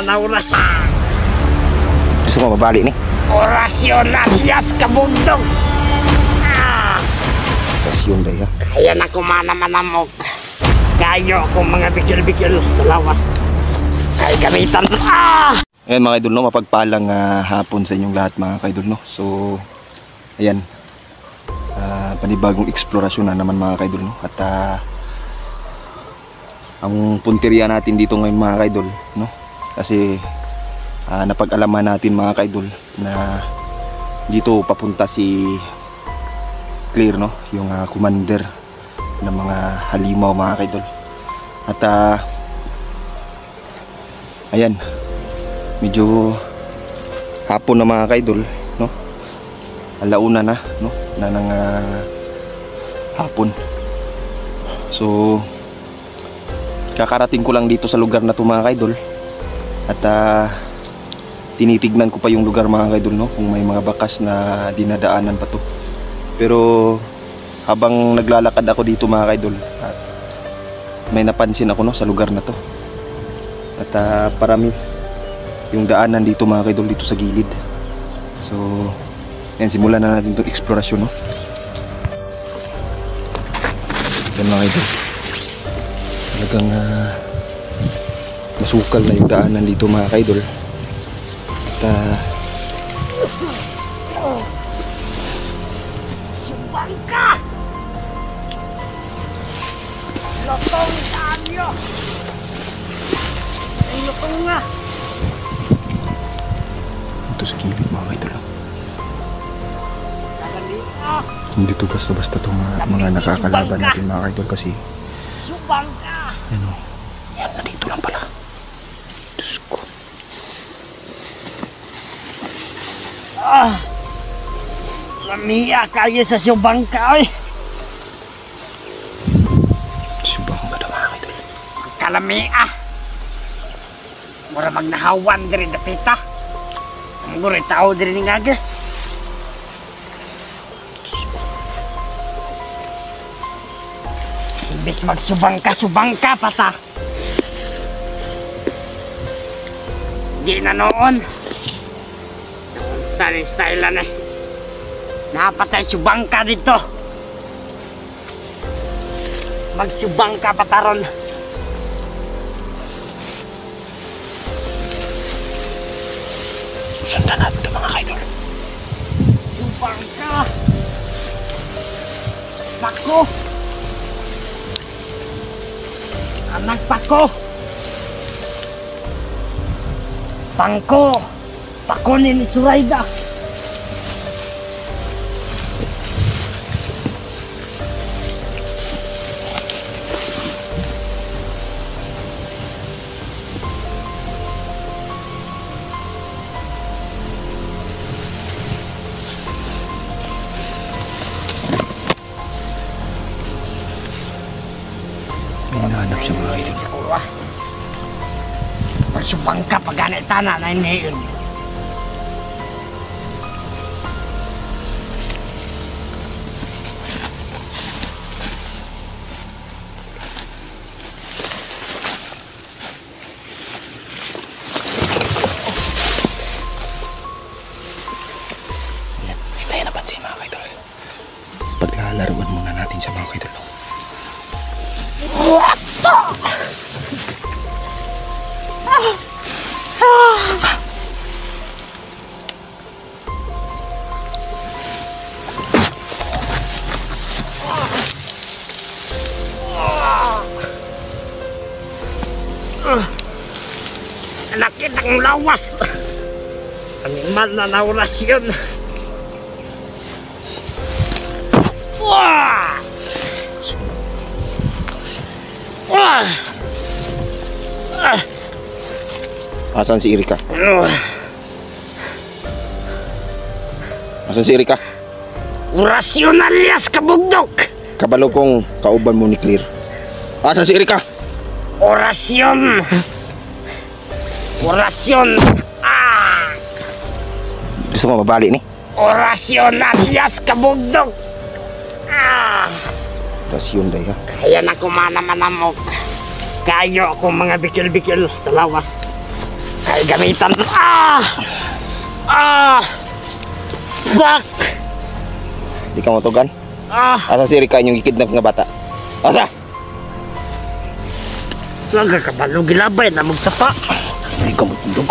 na oras. Gusto mo mabali ni? Orasyon na siyas kabugdog. Orasyon day ha. Kaya na kumana-manamok. Kayo akong mga bikil-bikil sa lawas. Ay gamitan. Ayan mga idol no, mapagpalang hapon sa inyong lahat mga kaidol no. So ayan, panibagong eksplorasyon na naman mga kaidol no. At ang punteriya natin dito ngayon mga kaidol no, kasi napag-alaman natin mga kaidol na dito papunta si Claire no, yung commander ng mga halimaw mga kaidol. At ayan, medyo hapon na mga kaidol no, alauna na no, na ng hapon. So kakarating ko lang dito sa lugar na to mga kaidol. At tinitignan ko pa yung lugar mga kaidol no, kung may mga bakas na dinadaanan pa to. Pero habang naglalakad ako dito mga kaidol, may napansin ako no sa lugar na to. At parami yung daanan dito mga kaidol, dito sa gilid. So yan, simulan na natin itong eksplorasyon no. Yan mga kaidol, talagang masukal na yung daanan dito mga kaidol. At Bangka! Lotong tanyo! Ay lotong nga! ito sa gilid mga kaidol. Hindi to basta-basta itong mga nakakalaban natin mga kaidol, kasi Subangka! yan o, yan, nandito lang pala. Diyos ko. Lamia kayo sa Subangka oy! Subangka daw mga kaidol. Kalamia! Mura magnahawan diri dapita. Ang guri tao diri ni ngage. Imbis magsubangka pata. Di na noon. Sari style na eh. Napatay subangka dito. Magsubangka pataron. Sundan natin ito mga kaidol. Subangka. Pako. Anak pako. Pangko. Pako ni Suraida. May hinahanap siya mga kaidol. Sa uwa. Magsubangka pag ganit tana na yun. Hindi tayo napansin mga kaidol. Paglalaruan muna natin siya mga kaidol. Nakit ang lawas. Animal na orasyon. Wah! Wah! Asan si Erika? Asan si Erika? Orasyon alias kabugdok. Kabalo kong kauban mo ni Claire. Asan si Erika? Orasyon. Orasyon. Gusto mo mabali ni? Orasyon alias kabugdok. Orasyon day ha. Kaya na kumana-manamok. Kayo akong mga bikil-bikil sa lawas. Kaya Ay, gamitan. Bak! Di ka matugan? Asa si Erika yung ikidnap nga bata? Asa? Laga ka ba? Gilabay na magsapa. Di ka matulog.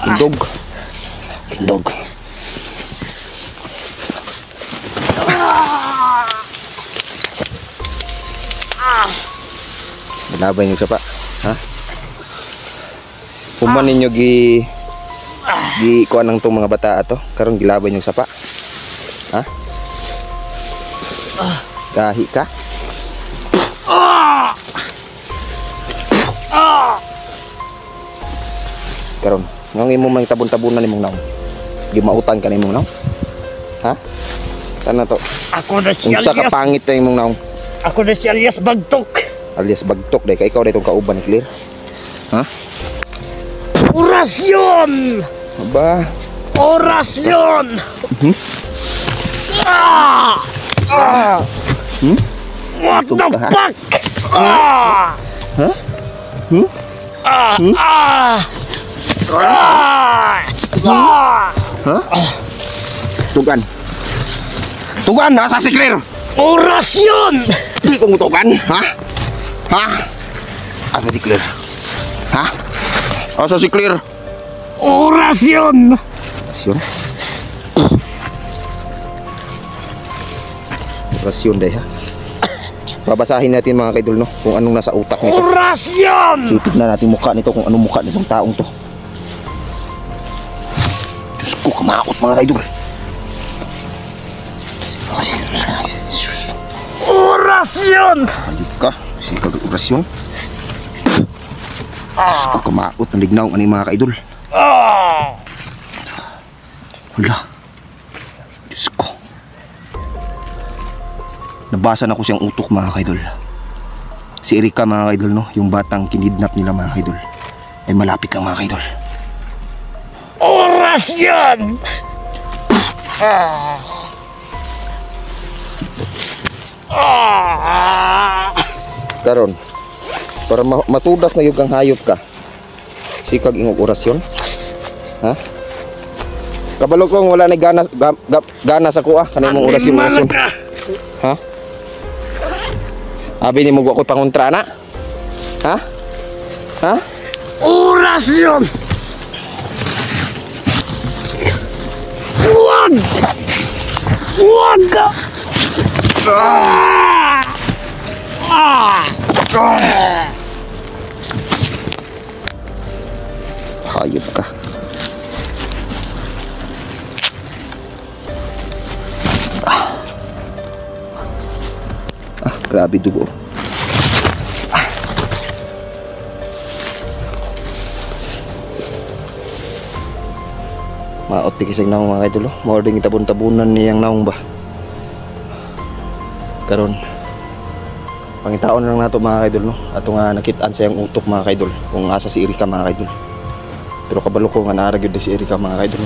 Kindog. Kindog. Gilabay yung sapa. Ha? Human ninyo gi kuha ng itong mga bata ato. Karon gilabay yung sapa. Ha? Gahi ka? Karon, ngang imo mang tabon-tabunan nimong naong. Gimautan ka nimong naong. Ha? Kana to? Ako na si Unsa ka alias. pangit na imong naong? Ako na si alias Bagtok. Alias Bagtok day ka ikaw day tong kauban ni Clear. Ha? Orasyon! Aba, Orasyon! What Masuk the ka, ha? fuck? ha? Ha? Tugan. Tugan, nasa si Clear. Orasyon! Di ko mutugan, ha? Ha? Asa si Clear? Ha? Asa si Clear? Orasyon! Rasyon? Rasyon day ha? Babasahin natin mga kaidol no kung anong nasa utak nito. Orasyon! Titignan natin mukha nito kung anong mukha nitong taong to. Diyos ko, kamakot mga kaidol. Orasyon! Halik ka, si kag-orasyon. Diyos ko, kamakot ng lignaw ang mga kaidol. Wala. Diyos ko. Nabasa na ko siyang utok mga kaidol. Si Erika mga kaidol no, yung batang kinidnap nila mga kaidol, ay malapit ang mga kaidol. Orasyon! Karon, para matudas na yung kang hayop ka, sikag ingog orasyon. Ha? Kabalo kong wala na gana sa kuha kanay mong orasyon. Ha? Abi ni mo ko pangontra na? Ha? Ha? Orasyon! Wag! Wag ka! Hayop ka. Grabe dugo. Maot ti kisig naong mga idol. More ding itabon-tabunan niyang naong ba. Karon pangitaon lang nato mga idol no. Ato nga nakitaan sa yang utok mga idol kung asa si Erika mga idol. Pero kabalo ko nga naara gyud si Erika mga idol.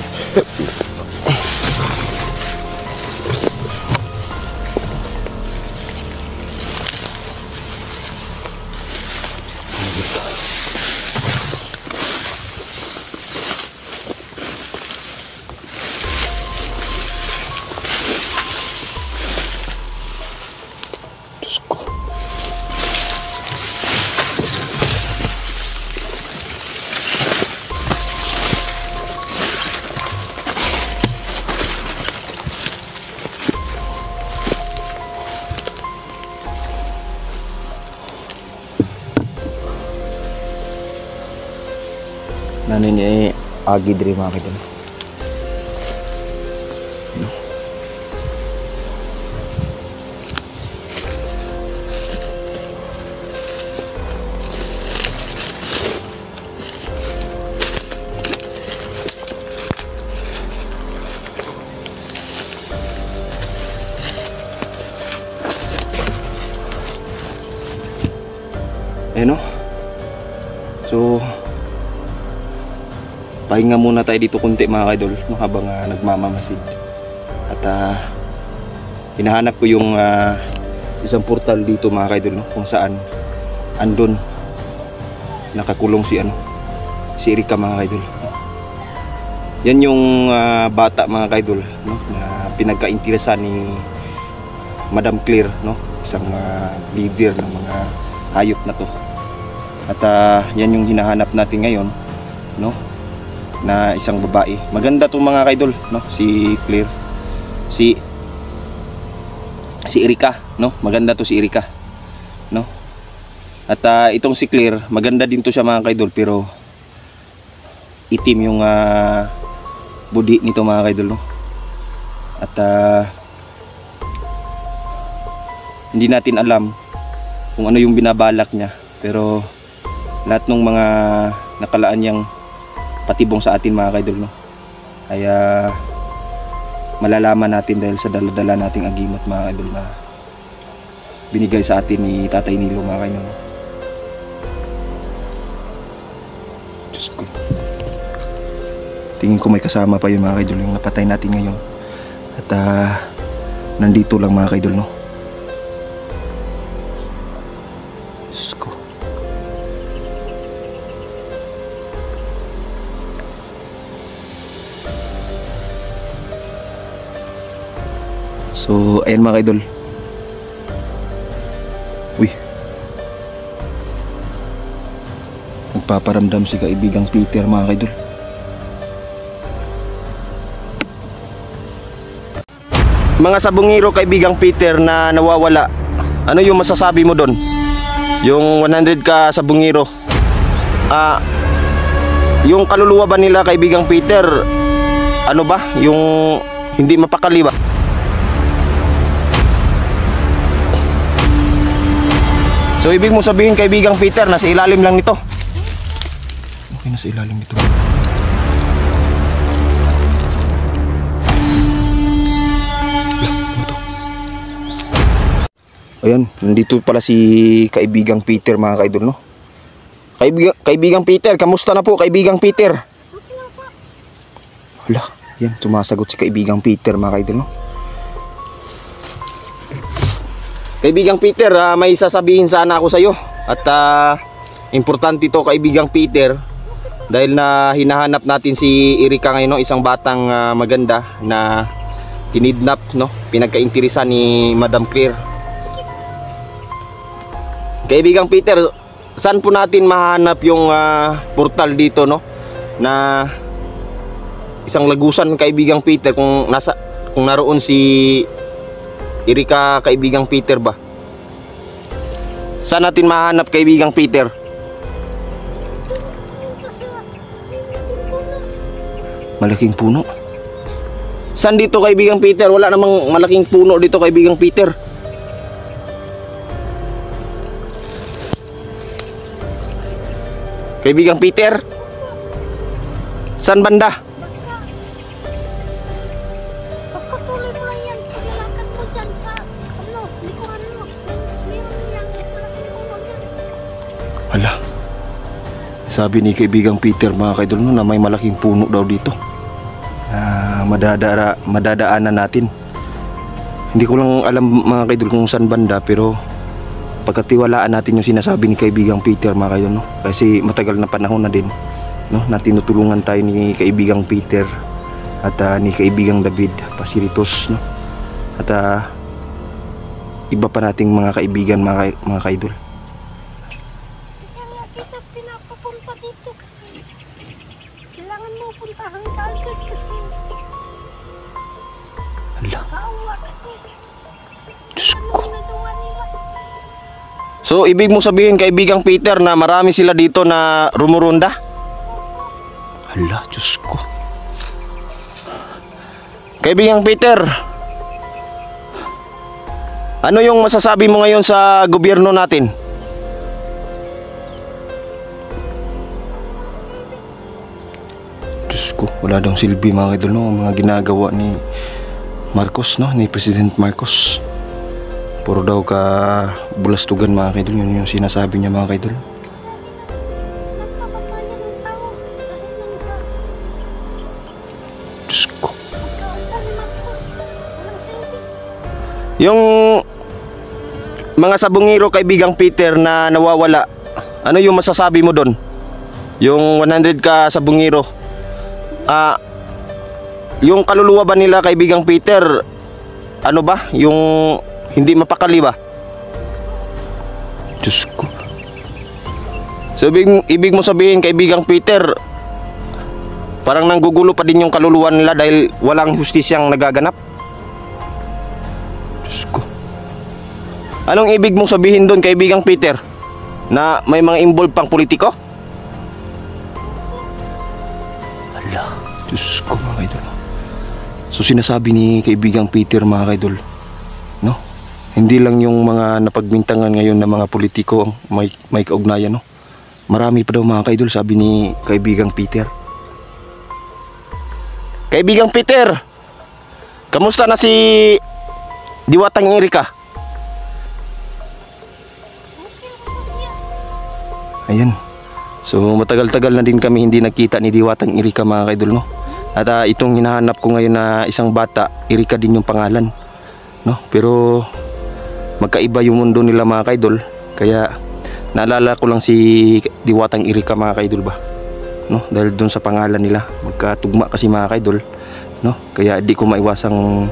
Diyos ko. Nanin ni agi diri mga kaidol. No? So pahinga muna tayo dito kunti mga kaidol no, habang nagmamamasid. At hinahanap ko yung isang portal dito mga kaidol no, kung saan andun nakakulong si si Erika mga kaidol. Yan yung bata mga kaidol, no, na pinagkainteresan ni Madam Claire, no, isang leader ng mga hayop na to. At yan yung hinahanap natin ngayon, no, na isang babae. Maganda to mga kaidol, no, si Claire, si Erika, no, maganda to si Erika, no. At itong si Claire, maganda din to siya mga kaidol, pero itim yung budi nito mga kaidol, no. At hindi natin alam kung ano yung binabalak niya, pero lahat ng mga nakalaan niyang patibong sa atin mga kaidol, no, kaya malalaman natin dahil sa dala-dala nating agimat mga kaidol na binigay sa atin ni Tatay Nilo mga kaidol. Diyos ko, tingin ko may kasama pa yun mga kaidol, yung napatay natin ngayon. At nandito lang mga kaidol, no. Diyos ko. So ayan mga kaidol. Uy, nagpaparamdam si kaibigang Peter mga kaidol. Mga sabungiro kaibigang Peter na nawawala, ano yung masasabi mo doon? Yung 100 ka sabungiro, yung kaluluwa ba nila kaibigang Peter, ano ba, yung hindi mapakali ba? So ibig mo sabihin kaibigang Peter, nasa ilalim lang nito? Okay, nasa ilalim nito. Ayan, nandito pala si kaibigang Peter mga kaidol, no. Kaibigang Peter, kamusta na po kaibigang Peter? Hala, yan, sumasagot si kaibigang Peter mga kaidol, no. Kaibigang Peter, may sasabihin sana ako sa iyo. At importante ito kaibigang Peter, dahil na hinahanap natin si Erika ngayon, no? Isang batang maganda na kinidnap, no? Pinagkainteresan ni Madam Claire. Kaibigang Peter, saan po natin mahanap yung portal dito, no? Na isang lagusan kaibigang Peter, kung naroon si Erika kaibigang Peter ba? Saan natin mahanap kaibigang Peter? Malaking puno. Saan dito kaibigang Peter? Wala namang malaking puno dito kaibigang Peter. Kaibigang Peter, saan banda? Pagpatuloy mo lang yan. Paglalakad mo dyan sa likuran mo. Meron yan. Malaking puno yan. Hala, sabi ni kaibigang Peter mga kaidol, no, na may malaking puno daw dito. Madadaanan natin. Hindi ko lang alam mga kaidol kung saan banda, pero pagkatiwalaan natin yung sinasabi ni kaibigang Peter mga kaidol, no? Kasi matagal na panahon na din, no, na tinutulungan tayo ni kaibigang Peter at ni kaibigang David Pasiritos, no? At iba pa nating mga kaibigan mga kaidol. Kaya nga kita pinapapunta dito kasi kailangan mo puntahan ka agad kasi Hala, kaawa kasi. Diyos ko. Ginagawa nila. So ibig mo sabihin kaibigang Peter na marami sila dito na rumurunda? Hala, Diyos ko. Kaibigang Peter, ano yung masasabi mo ngayon sa gobyerno natin? Diyos ko, wala daw silbi mga kaidol, no? Mga ginagawa ni Marcos, no? Ni President Marcos. Puro daw ka bulastugan mga kaidol, yun yung sinasabi niya mga kaidol. Nagpapapayan ng tao dahil lang sa Diyos ko. pagkaunta ni Marcos. Walang silbi. Yung mga sabungero kaibigang Peter na nawawala. Ano yung masasabi mo doon? Yung 100 ka sabungero. Yung kaluluwa ba nila kaibigang Peter, ano ba? Yung hindi mapakali ba? Diyos ko. So, ibig mo sabihin kaibigang Peter, parang nanggugulo pa din yung kaluluwa nila dahil walang hustisyang nagaganap? Diyos ko. Anong ibig mong sabihin doon kaibigang Peter? Na may mga involved pang politiko? Ala, Diyos ko mga kaidol. So sinasabi ni kaibigang Peter mga kaidol, no? Hindi lang yung mga napagbintangan ngayon na mga politiko ang may kaugnayan, no? Marami pa daw mga kaidol, sabi ni kaibigang Peter. Kaibigang Peter, kamusta na si Diwatang Erika? Ayan. So matagal-tagal na din kami hindi nakita ni Diwatang Erika mga kaidol, no? At itong hinahanap ko ngayon na isang bata, Erika din yung pangalan, no? Pero magkaiba yung mundo nila mga kaidol. Kaya naalala ko lang si Diwatang Erika mga kaidol ba, no? Dahil doon sa pangalan nila, magkatugma kasi mga kaidol, no? Kaya di ko maiwasang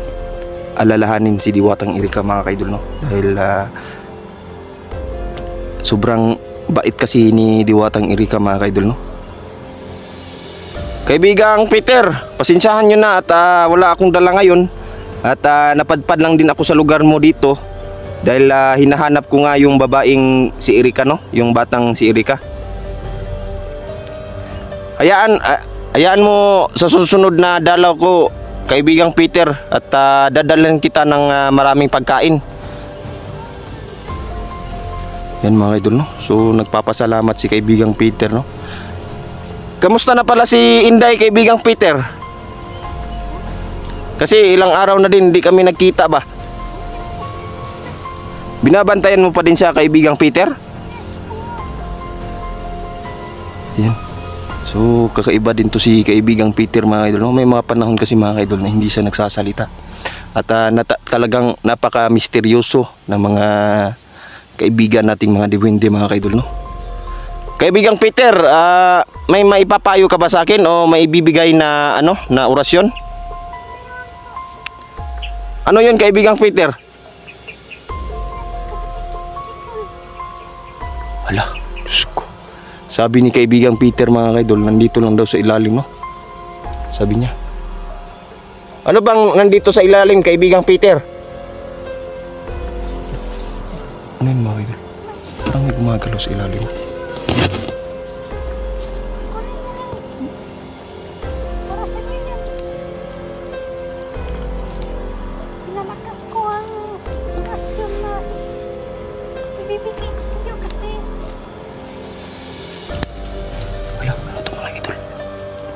alalahanin si Diwatang Erika mga kaidol, no? Dahil sobrang bait kasi ni Diwatang Erika mga kaidol, no? Kaibigang Peter, pasensyahan nyo na at wala akong dala ngayon. At napadpad lang din ako sa lugar mo dito dahil hinahanap ko nga yung babaeng si Erika, no? Yung batang si Erika. Hayaan mo sa susunod na dalaw ko, kaibigang Peter, at dadalan kita ng maraming pagkain. Yan mga idol, no? So nagpapasalamat si kaibigang Peter, no? Kamusta na pala si Inday kaibigang Peter? Kasi ilang araw na din hindi kami nagkita ba? Binabantayan mo pa din siya kaibigang Peter? Yan. So kakaiba din to si kaibigang Peter mga idol, no? May mga panahon kasi mga idol na hindi siya nagsasalita. At talagang napaka-misteryoso ng mga kaibigan nating mga diwende mga kaidol, no? Kaibigang Peter, may maipapayo ka ba sa akin o may ibibigay na ano, na orasyon? Ano 'yun kaibigang Peter? Hala, Diyos ko. Sabi ni kaibigang Peter mga kaidol, nandito lang daw sa ilalim, no? Sabi niya. Ano bang nandito sa ilalim kaibigang Peter? Ano yun mga kaidol? Parang may gumagalaw sa ilalim. Para sa inyo. Pinalakas ko ang orasyon na ibibigay ko sa iyo kasi Wala, ano ito mga kaidol?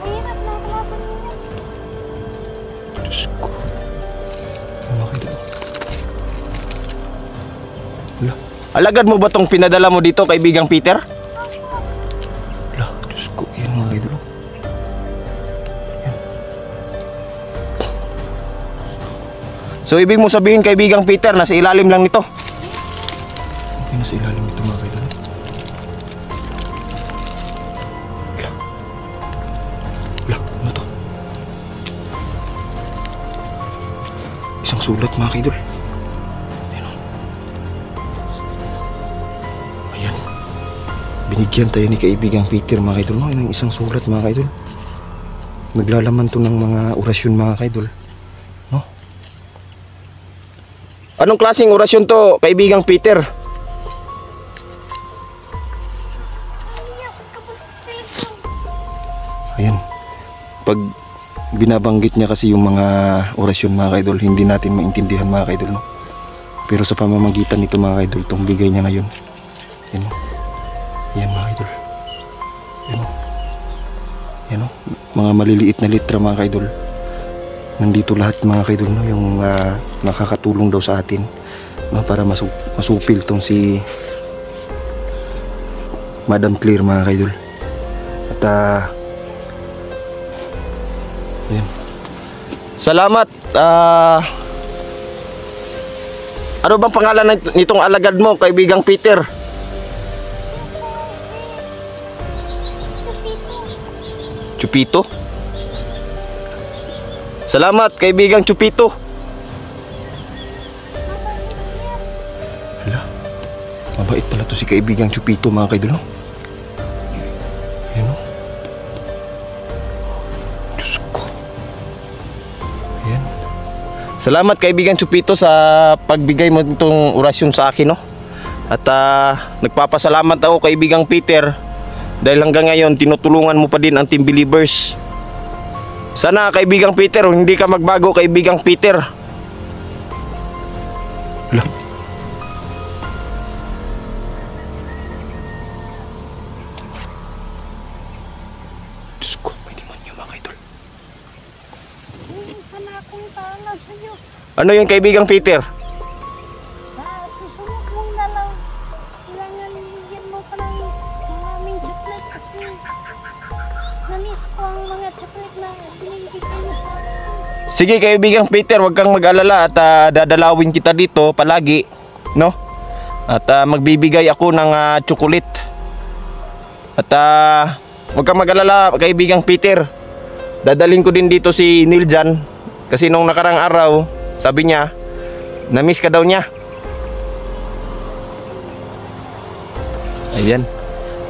mahirap na kalaban ninyo. Diyos ko. Ano mga kaidol? Wala. Alagad mo ba tong pinadala mo dito kaibigang Peter? Wala, Diyos ko. Yan mga kaidol. Yan. So ibig mo sabihin kaibigang Peter, nasa ilalim lang nito? Hindi nasa ilalim nito mga kaidol. Wala. Wala, ano to? Isang sulat mga kaidol. Binigyan tayo ni kaibigang Peter mga kaidol, no? Ng isang sulat mga kaidol. Naglalaman to ng mga orasyon mga kaidol, no? Anong klaseng orasyon to kaibigang Peter? Yes, kabutihan. Ayan. Pag binabanggit niya kasi yung mga orasyon mga kaidol, hindi natin maintindihan mga kaidol, no? Pero sa pamamagitan nito mga kaidol, itong bigay niya ngayon. Yan, yan mga idol. Yan o. Yan o. Mga maliliit na litra mga kaidol. Nandito lahat mga kaidol, no? Yung nakakatulong daw sa atin, no? Para masupil tong si Madam Claire mga kaidol. At yan. Salamat Ano bang pangalan nitong alagad mo, kaibigang Peter? Chupito? Salamat, kaibigang Chupito. Hala, mabait pala to si kaibigang Chupito, mga kaidol, no? Ayan, no? Diyos ko. Ayan. Salamat, kaibigang Chupito, sa pagbigay mo itong orasyon sa akin, no? At nagpapasalamat ako, kaibigang Peter, dahil hanggang ngayon tinutulungan mo pa din ang Team Believers. Sana, kaibigang Peter, hindi ka magbago, kaibigang Peter. Hala. Diyos ko, may demonyo, mga kaidol. Sana akong tawag sa'yo. Ano yun, kaibigang Peter? Sa susunod mong dalaw, kailangan bigyan mo pa ng maraming chocolate kasi na-miss ko ang mga chocolate na binibigay mo sa akin. Sige, kaibigang Peter, huwag kang mag-alala at dadalawin kita dito palagi, no? At magbibigay ako ng chocolate. At huwag kang mag-alala, kaibigang Peter. Dadalhin ko din dito si Niljan kasi nung nakarang araw, sabi niya, na-miss ka daw niya. Ayan.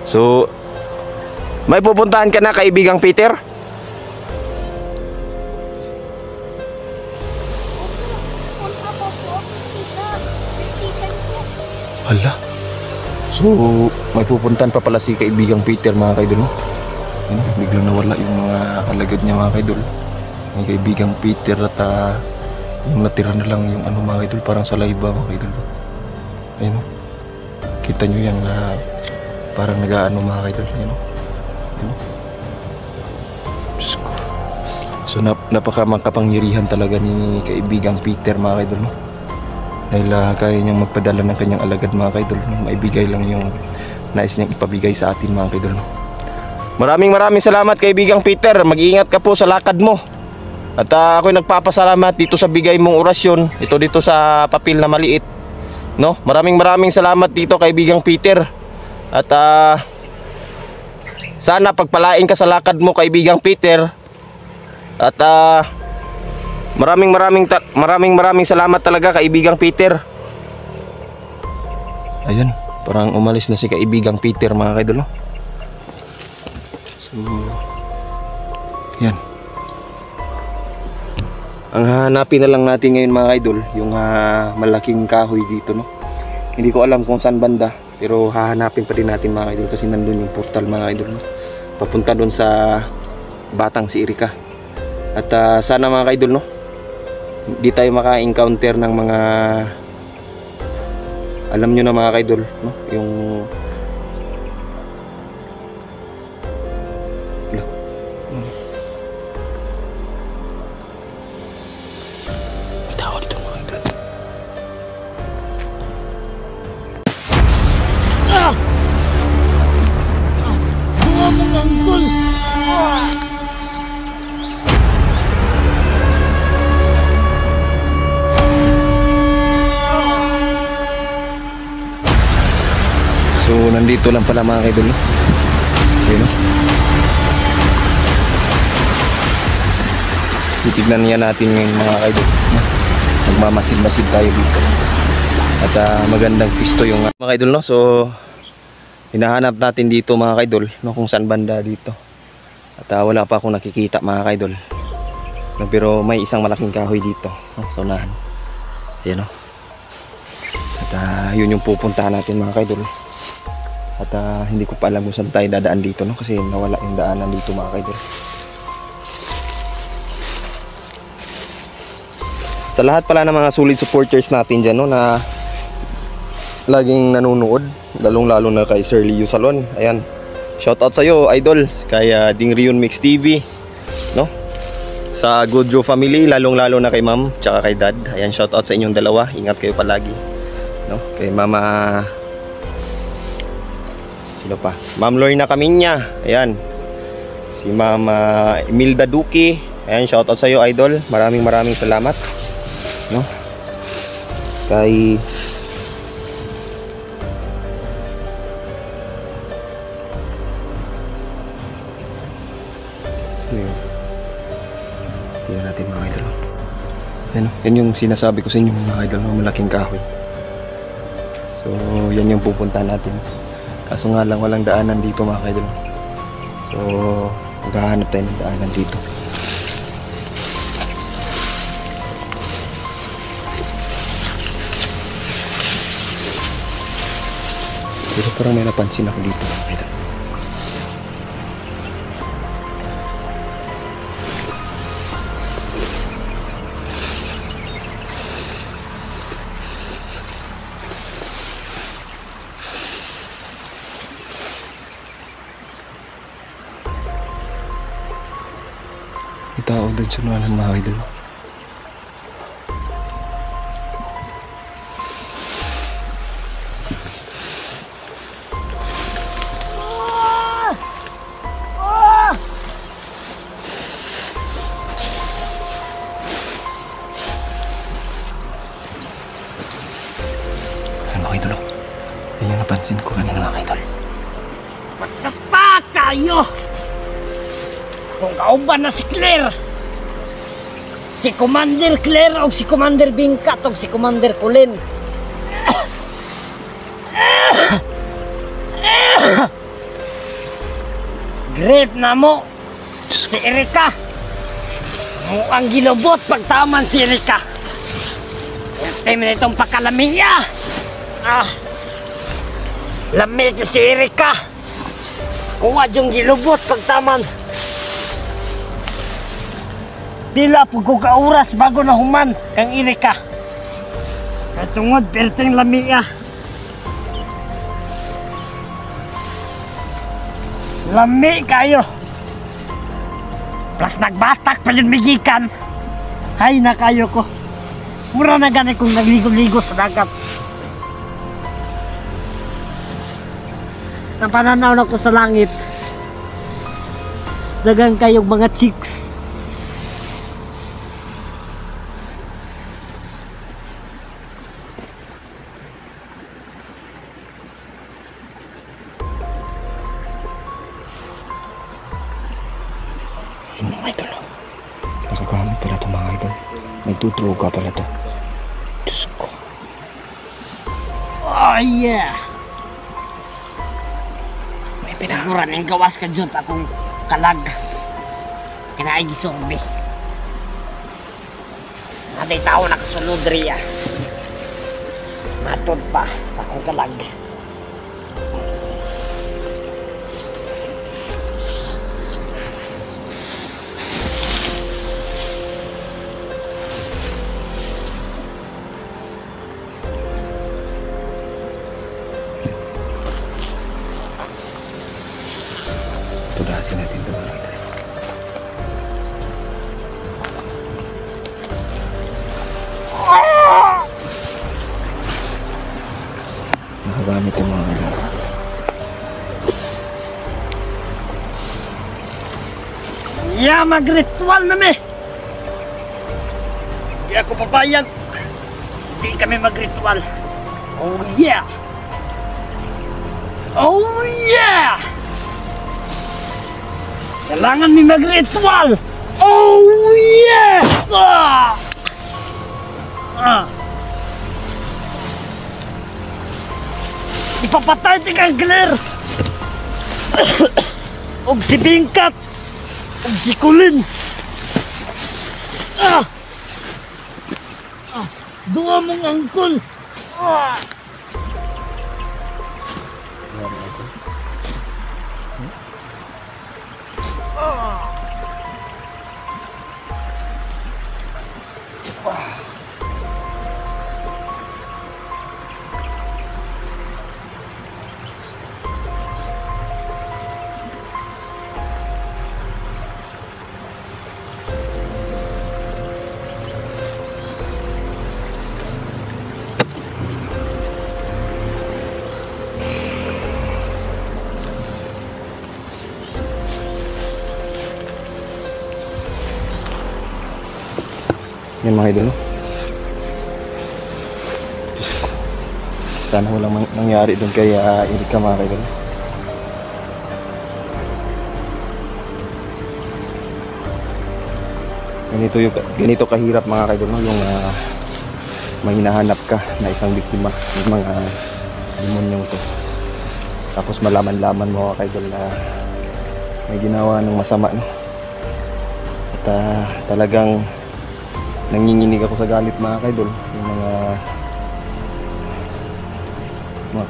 So, may pupuntahan ka na, kaibigang Peter? Punta ko po sa kaibigan ko. Hala. So, may pupuntahan pa pala si kaibigang Peter, mga kaidol, no? Ayan, biglang nawala yung mga alagad niya, mga kaidol. May kaibigang Peter at yung natira na lang yung ano, mga kaidol, parang saliba, mga kaidol. Ayan, no? Kita nyo yung parang nag-ano, mga kaidol. Ayan, no? Ayan, no? Diyos ko. So, napaka makapangyarihan talaga ni kaibigang Peter, mga kaidol, no? Dahil kaya niyang magpadala ng kanyang alagad, mga kaidol, no? Maibigay lang yung nais niyang ipabigay sa atin, mga kaidol, no? Maraming salamat, kaibigang Peter. Mag-iingat ka po sa lakad mo. At ako'y nagpapasalamat dito sa bigay mong orasyon. Ito dito sa papel na maliit, no? Maraming salamat dito, kaibigang Peter. At sana pagpalain ka sa lakad mo, kaibigang Peter. At maraming salamat talaga, kaibigang Peter. Ayun, parang umalis na si kaibigang Peter, mga kaidol, no? So, yan. Ang hanapin na lang natin ngayon, mga kaidol, yung malaking kahoy dito, no? Hindi ko alam kung saan banda, pero hahanapin pa din natin, mga kaidol, kasi nandun yung portal, mga kaidol, no? Papunta doon sa Batang si Erika. At sana, mga kaidol, no, hindi tayo maka-encounter ng mga, alam nyo na, mga kaidol, no, yung may tao dito, mga kaidol. Buwa mo ng gul! So, nandito lang pala, mga kaidol, no? Ayun, no? Titignan niya natin ngayon, mga kaidol, no? Magmamasid-masid tayo dito. At magandang pisto yung mga kaidol, no? So, hinahanap natin dito, mga kaidol, no? Kung saan banda dito. At wala pa akong nakikita, mga kaidol, no? Pero may isang malaking kahoy dito, no? So, unahan. Ayan, no? At yun yung pupuntahan natin, mga kaidol. At hindi ko pa alam kung saan tayo dadaan dito, no? Kasi nawala yung daanan dito, mga kaidol. Sa lahat pala ng mga solid supporters natin dyan, no, na laging nanonood, lalong-lalo na kay Sir Leo Salon. Ayan, shoutout sa'yo, idol. Kay Ding Rion Mix TV, no? Sa Goodro family, lalong-lalo na kay ma'am, tsaka kay dad. Ayan, shoutout sa inyong dalawa. Ingat kayo palagi, no? Kay mama, sino pa? Ma'am Lorna Caminya. Ayan, si mama Imelda Duki. Ayan, shoutout sa iyo, idol. Maraming salamat, no? Kay tingnan natin mga idol. Yan yung sinasabi ko sa inyo mga idol, ng malaking kahoy. So yan yung pupuntahan natin. Kaso nga lang walang daanan dito mga idol. So maghahanap tayo ng daanan dito. Pero parang may napansin ako dito mga idol. May tao doon sa unahan mga idol. Ayan mga idol. Yan yung napansin ko kanina mga idol. Matapa kayo! Kung kauban na si Claire, si Commander Claire o si Commander Bingkat o si Commander Kulin. Great na mo si Erika. Mo ang gilobot pagtaman si Erika. Time na itong pakalamiya. Lamig si Erika. Kuha yung gilobot pagtaman. Pila po ko kauras bago na human kang Erika. Katungod perteng lamia. Lami kayo. Plus nagbatak pa yung bigikan. Hay na kayo ko. Mura na gani kung nagligo-ligo sa dagat. Napananaw na ko sa langit. Dagang kayong mga chicks. Mga idol, nakagamit pala ito mga idol. Nagdudroga pala ito. Diyos ko. Oh yeah. May pinaka. Mura nang gawas ka dyan akong kalag. Kinaay gisombi. Naday tao nakasunod riya. Matod pa sa akong kalag. Tudasin natin ito mga idol. Nakagamit yung mga idol. Yeah, mag-ritual na me. Hindi ako papayag. Hindi kami mag-ritual. Oh yeah. Oh yeah. Kailangan may mag-ritual. Oh yeah. Ipapatay ti kang Claire. Og si Bingkat. Og si Kulin. Dua mong angkol. Yan mga idol. Sana walang nangyari doon kay Erika mga kaidol. Ganito kahirap mga kaidol, no? Yung may hinahanap ka na isang biktima ng mga demonyong to. Tapos malaman-laman mo mga kaidol na may ginawa ng masama, no? At talagang nanginginig ako sa galit mga kaidol. Yung mga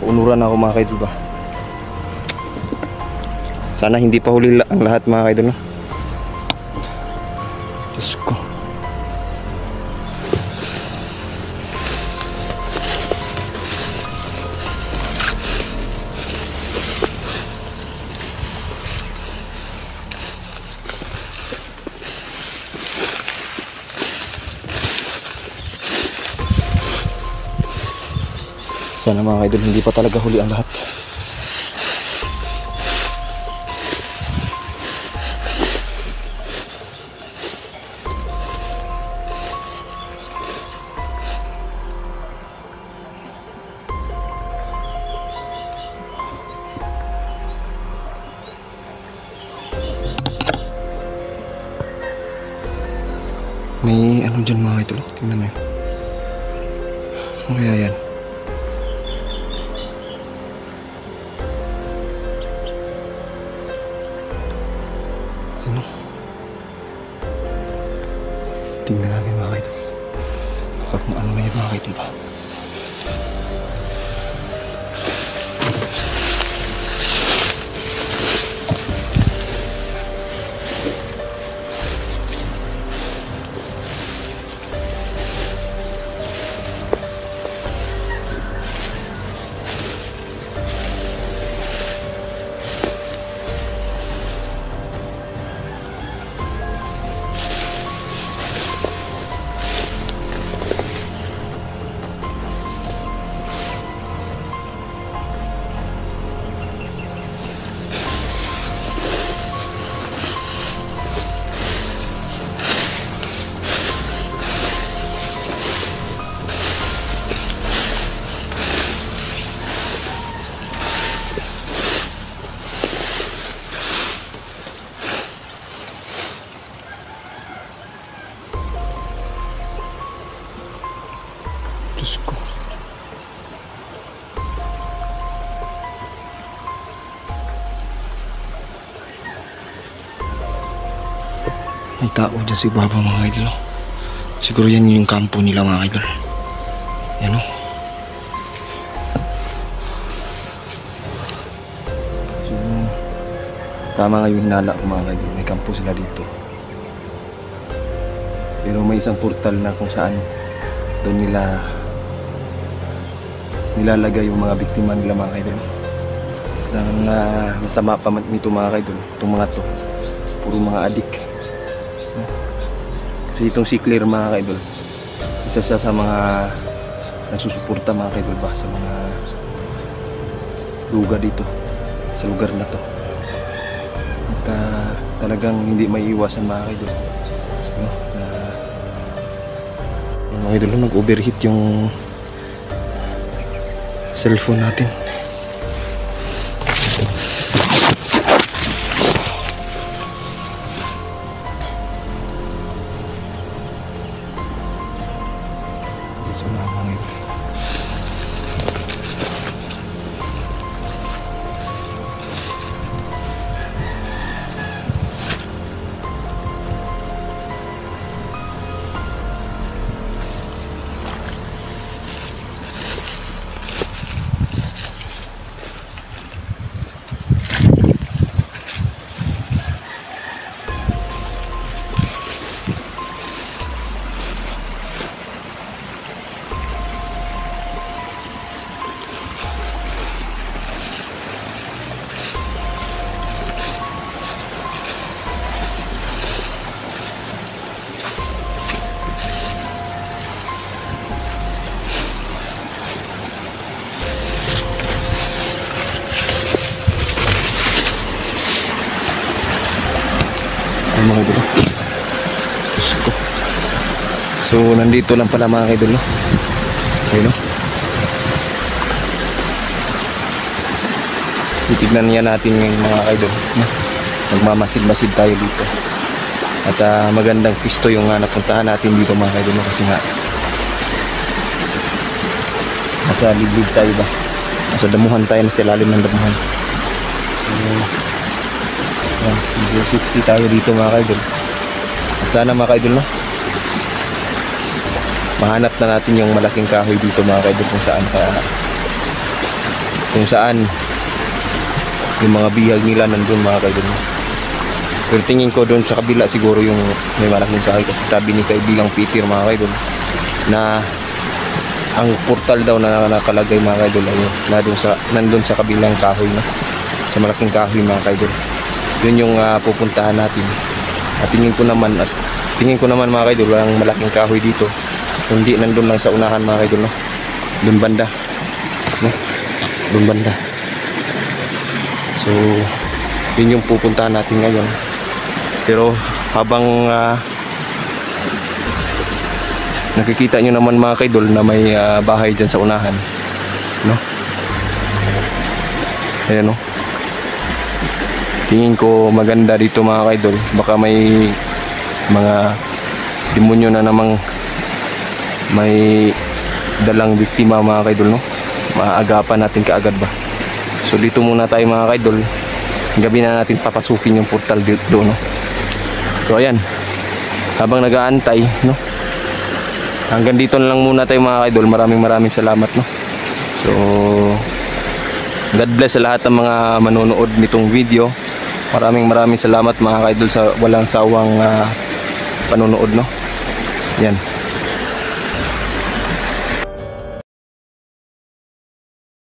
kaunuran ako mga kaidol ba. Sana hindi pa huli ang lahat mga kaidol, no? Diyos ko. Sana mga kaidol hindi pa talaga huli ang lahat. May ano dyan mga idol, tingnan mo yun. Ano kaya yan? Ano? Tingnan natin mga idol. Baka kung ano na yun mga idol ba? Diyos ko. May tao dyan si Baba mga idol. Siguro yan yung kampo nila mga idol. Yan o. So, tama nga yung hinala ko mga idol. May kampo sila dito. Pero may isang portal na kung saan doon nila nilalagay yung mga biktima nila mga kaidol. Ang masama pa nito mga kaidol, itong mga to puro mga adik. Kasi itong si Claire mga kaidol, isa siya sa mga nagsusuporta mga kaidol ba sa mga lugar dito, sa lugar na to. At talagang hindi maiiwasan mga kaidol, no? Mga idol, nag-overheat yung cellphone natin. Dito na mga idol. Mga idol, Diyos ko. So nandito lang pala mga idol, no? Ayun, no? titignan niya natin yung mga idol, no? Magmamasid-masid tayo dito. At magandang pisto yung napuntahan natin dito mga idol, no? Kasi nga nasa liblib tayo ba, nasa damuhan tayo, nasa ilalim ng damuhan. Medyo safety tayo dito mga idol. At sana mga idol, no, mahanap na natin yung malaking kahoy dito mga idol, kung saan yung mga bihag nila nandun mga idol, no? Pero tingin ko doon sa kabila siguro yung may malaking kahoy, kasi sabi ni kaibigang Peter mga idol na ang portal daw na nakalagay mga idol ay nandun sa kabilang kahoy, no? Sa malaking kahoy mga idol. Yun yung pupuntahan natin. At tingin ko naman mga idol, ang malaking kahoy dito hindi nandun lang sa unahan mga idol, no? Doon banda, no? Doon banda. So yun yung pupuntahan natin ngayon. Pero habang nakikita nyo naman mga kaidol na may bahay dyan sa unahan, no? Ayan, no? Tingin ko maganda dito mga kaidol. Baka may mga demonyo na namang may dalang biktima mga kaidol, no? Maagapan natin kaagad ba. So dito muna tayo mga kaidol. Gabi na natin papasukin yung portal dito, no? So ayan, habang nag-aantay, no, hanggang dito na lang muna tayo mga kaidol. Maraming salamat, no? So God bless sa lahat ng mga manonood nitong video. Maraming salamat mga kaidol sa walang sawang panonood, no? Yan.